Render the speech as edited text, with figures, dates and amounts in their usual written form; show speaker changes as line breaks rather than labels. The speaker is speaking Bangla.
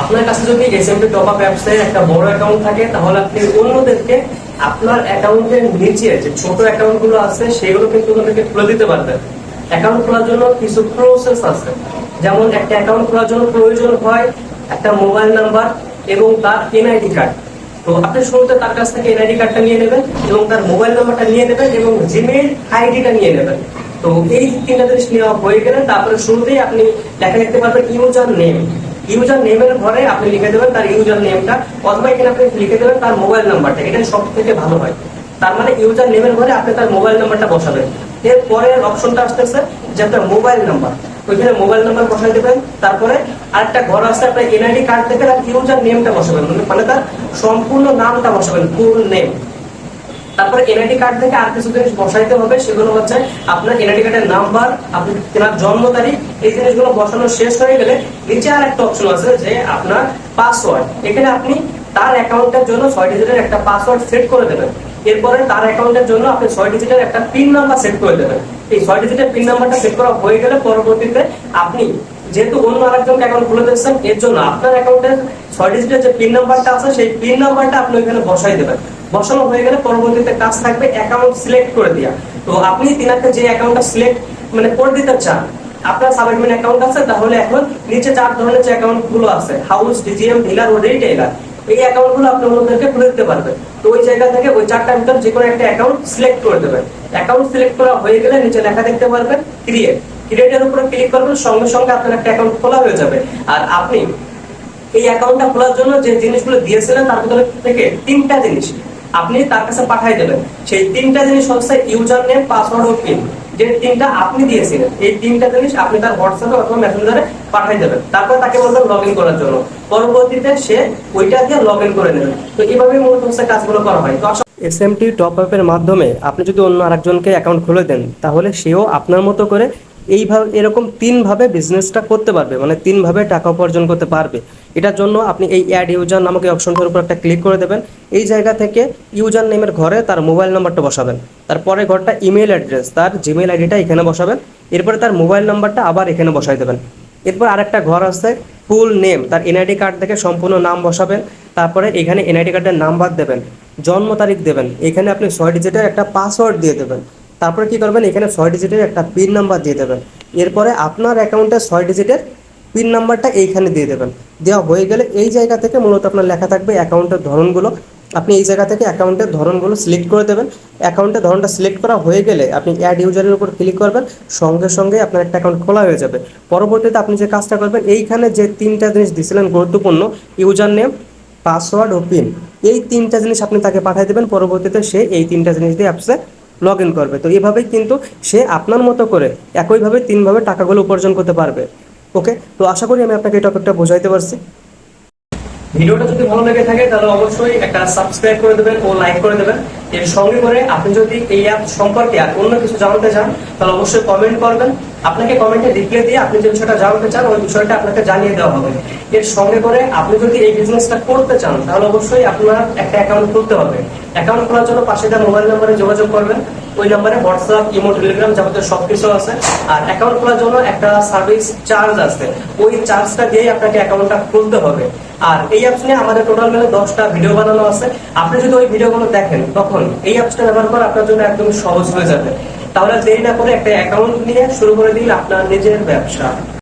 আপনার কাছে যদি এসএমপি টপ আপ অ্যাপসে একটা বড় অ্যাকাউন্ট থাকে তাহলে আপনি অন্যদেরকে আপনার অ্যাকাউন্টের নিচে যে ছোট অ্যাকাউন্ট গুলো আছে সেগুলো কিন্তু ওদেরকে খুলে দিতে পারবেন। অ্যাকাউন্ট খোলার জন্য কিছু প্রসেস আছে, যেমন একটা অ্যাকাউন্ট খোলার জন্য প্রয়োজন হয় একটা মোবাইল নাম্বার এবং তার এনআইডি কার্ড। তো আপনি শুরুতে তার কাছ থেকে এনআইডি কার্ডটা নিয়ে নেবেন এবং তার মোবাইল নাম্বারটা নিয়ে নেবেন এবং জিমেইল আইডিটা নিয়ে নেবেন। তো এই তিনটা জিনিস নেওয়া হয়ে গেলে তারপরে শুরুতেই আপনি লেখা লিখতে পারবেন ইউজার নেম। ইউজার নেমের ঘরে আপনি লিখে দেবেন তার ইউজার নেমটা, অথবা এখানে আপনি লিখে দেবেন তার মোবাইল নাম্বারটা। এটা সব থেকে ভালো হয়। তার মানে ইউজার নেমের ঘরে আপনি তার মোবাইল নাম্বারটা বসাবেন। এর পরের অপশনটা আসতেছে যে আপনার মোবাইল নাম্বার, ওইখানে মোবাইল নাম্বার বসাই দেবেন। তারপরে আরেকটা ঘর আছে, আপনার এনআইডি কার্ড থেকে তার ইউজার নেমটা বসাবেন, মানে তার সম্পূর্ণ নামটা বসাবেন, ফুল নেম। তারপরে এনআইডি কার্ড থেকে আর কিছু জিনিস বসাইতে হবে, সেগুলো হচ্ছে আপনার এনআইডি কার্ডের নাম্বার, আপনার জন্ম তারিখ। এই জিনিসগুলো বসানো শেষ হয়ে গেলে নিচে আর একটা অপশন আছে যে আপনার পাসওয়ার্ড। এখানে আপনি তার অ্যাকাউন্টের জন্য 6 ডিজিটের একটা পাসওয়ার্ড সেট করে দেবেন। এরপরে তার অ্যাকাউন্টের জন্য আপনি 6 ডিজিটের একটা পিন নাম্বার সেট করে দেবেন। এই 6 ডিজিটের পিন নাম্বারটা সেট করা হয়ে গেলে পরবর্তীতে আপনি যেহেতু অন্য আরেকজনকে অ্যাকাউন্ট খুলে দিচ্ছেন, এর জন্য আপনার অ্যাকাউন্টের 6 ডিজিটের যে পিন নাম্বারটা আছে সেই পিন নাম্বারটা আপনি ওইখানে বসাই দেবেন। বসানো হয়ে গেলে পরবর্তীতে কাজ থাকবে অ্যাকাউন্ট সিলেক্ট করে দেওয়া। তো আপনি তিনাকে যে অ্যাকাউন্টটা সিলেক্ট করে দিতে চান, আপনার সাবঅ্যাডমিন অ্যাকাউন্ট আছে, তাহলে এখন নিচে 4 ধরনের যে অ্যাকাউন্ট গুলো আছে, হাউস, ডিজিএম, ডিলার ও রিটেইলার, এই অ্যাকাউন্ট গুলো আপনি অন্যদেরকে খুলে দিতে পারবেন। তো ওই জায়গা থেকে ওই 4টার ভিতর যে কোনো একটা অ্যাকাউন্ট সিলেক্ট করে দেবেন। অ্যাকাউন্ট সিলেক্ট করা হয়ে গেলে নিচে লেখা দেখতে পারবেন ক্রিয়েট। ক্রিয়েটের উপরে ক্লিক করবেন, সঙ্গে সঙ্গে আপনার একটা অ্যাকাউন্ট খোলা হয়ে যাবে। আর আপনি এই অ্যাকাউন্টটা খোলার জন্য যে জিনিসগুলো দিয়েছিলেন তার ভিতরে থেকে 3টা জিনিস আপনি তার কাছে পাঠিয়ে দেবেন। সেই 3টা জিনিস হচ্ছে ইউজার নেম, পাসওয়ার্ড ও পিন। যে 3টা আপনি দিয়েছিলেন, এই 3টা জিনিস আপনি তার হোয়াটসঅ্যাপে অথবা মেসেঞ্জারে পাঠিয়ে দেবেন। তারপর তাকে বলবেন লগইন করার জন্য, পরবর্তীতে সে ওইটা দিয়ে লগইন করে নেবে। তো এইভাবেই মূলত হচ্ছে কাজগুলো করা হয়। তো এসএমটি টপ আপের মাধ্যমে আপনি যদি অন্য আরেকজনকে অ্যাকাউন্ট খুলে দেন, তাহলে সেও আপনার মতো করে এইভাবে এরকম 3ভাবে বিজনেসটা করতে পারবে, মানে 3ভাবে টাকা উপার্জন করতে পারবে। এটার জন্য আপনি এই অ্যাড ইউজার নামক এই অপশনটার উপর একটা ক্লিক করে দেবেন। এই জায়গা থেকে ইউজার নেমের ঘরে তার মোবাইল নাম্বারটা বসাবেন। তারপরে ঘরটা ইমেল অ্যাড্রেস, তার জিমেইল আইডিটা এখানে বসাবেন। এরপরে তার মোবাইল নাম্বারটা আবার এখানে বসাই দেবেন। এরপর আরেকটা ঘর আছে ফুল নেম, তার এনআইডি কার্ড থেকে সম্পূর্ণ নাম বসাবেন। তারপরে এখানে এনআইডি কার্ডের নাম্বার দেবেন, জন্ম তারিখ দেবেন। এখানে আপনি 6 ডিজিটের একটা পাসওয়ার্ড দিয়ে দেবেন। তারপরে কি করবেন, এখানে 6 ডিজিটের একটা পিন নাম্বার দিয়ে দেবেন। এরপরে আপনার অ্যাকাউন্টের 6 ডিজিটের পিন নাম্বারটা এইখানে দিয়ে দেবেন। দেওয়া হয়ে গেলে এই জায়গা থেকে মূলত আপনার লেখা থাকবে অ্যাকাউন্টের ধরনগুলো। আপনি এই জায়গা থেকে অ্যাকাউন্টের ধরনগুলো সিলেক্ট করে দেবেন। অ্যাকাউন্টের ধরনটা সিলেক্ট করা হয়ে গেলে আপনি অ্যাড ইউজারের উপর ক্লিক করবেন, সঙ্গে সঙ্গে আপনার একটা অ্যাকাউন্ট খোলা হয়ে যাবে। পরবর্তীতে আপনি যে কাজটা করবেন, এইখানে যে 3টা জিনিস দিয়েছিলেন গুরুত্বপূর্ণ, ইউজার নেম, পাসওয়ার্ড ও পিন, এই 3টা জিনিস আপনি তাকে পাঠিয়ে দেবেন। পরবর্তীতে সে এই 3টা জিনিস দিয়ে অ্যাপসে লগ ইন করবে। তো এভাবেই কিন্তু সে আপনার মতো করে একইভাবে 3ভাবে টাকাগুলো উপার্জন করতে পারবে। ওকে, তো আশা করি আমি আপনাকে এই টপিকটা বোঝাইতে পারছি। ভিডিওটা যদি ভালো লেগে থাকে তাহলে অবশ্যই একটা সাবস্ক্রাইব করে দেবেন ও লাইক করে দেবেন। এর সঙ্গে করে আপনি যদি এই অ্যাপ সম্পর্কে আর অন্য কিছু জানতে চান তাহলে অবশ্যই কমেন্ট করবেন। আপনাকে কমেন্টে রিপ্লাই দিয়ে আপনি যে বিষয়টা জানতে চান ওই বিষয়টা আপনাকে জানিয়ে দেওয়া হবে। এর সঙ্গে করে আপনি যদি এই বিজনেসটা করতে চান তাহলে অবশ্যই আপনার একটা অ্যাকাউন্ট খুলতে হবে। অ্যাকাউন্ট খোলার জন্য পাশে দেওয়া মোবাইল নাম্বারে যোগাযোগ করবেন। ওই নাম্বারে হোয়াটসঅ্যাপ, ইমো, টেলিগ্রাম যাবতীয় সবকিছু আছে। আর অ্যাকাউন্ট খোলার জন্য একটা সার্ভিস চার্জ আছে, ওই চার্জটা দিয়েই আপনাকে অ্যাকাউন্টটা খুলতে হবে। আর এই অ্যাপস নিয়ে আমাদের টোটাল মিলে 10টা ভিডিও বানানো আছে। আপনি যদি ওই ভিডিওগুলো দেখেন তখন এই অ্যাপসটা ব্যবহার করা আপনার জন্য একদম সহজ হয়ে যাবে। তাহলে দেরি না করে একটা অ্যাকাউন্ট নিয়ে শুরু করে দিন আপনার নিজের ব্যবসা।